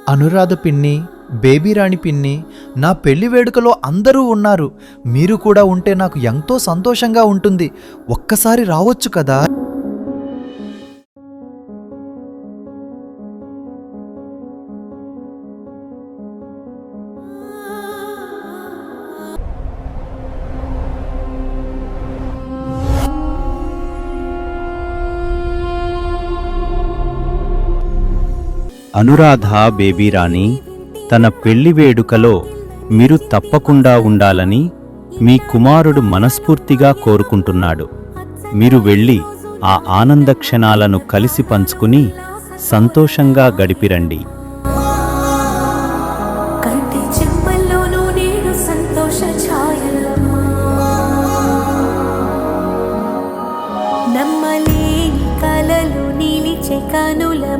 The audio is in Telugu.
అనురాధ పిన్ని, బేబీరాణి పిన్ని, నా పెళ్లి వేడుకలో అందరూ ఉన్నారు. మీరు కూడా ఉంటే నాకు ఎంతో సంతోషంగా ఉంటుంది. ఒక్కసారి రావచ్చు కదా? అనురాధ బేబీరాణి తన పెళ్లి వేడుకలో మీరు తప్పకుండా ఉండాలని మీ కుమారుడు మనస్ఫూర్తిగా కోరుకుంటున్నాడు. మీరు వెళ్ళి ఆ ఆనంద క్షణాలను కలిసి పంచుకుని సంతోషంగా గడిపిరండి. నమ్మలేని కలలు నిలిచే కనుల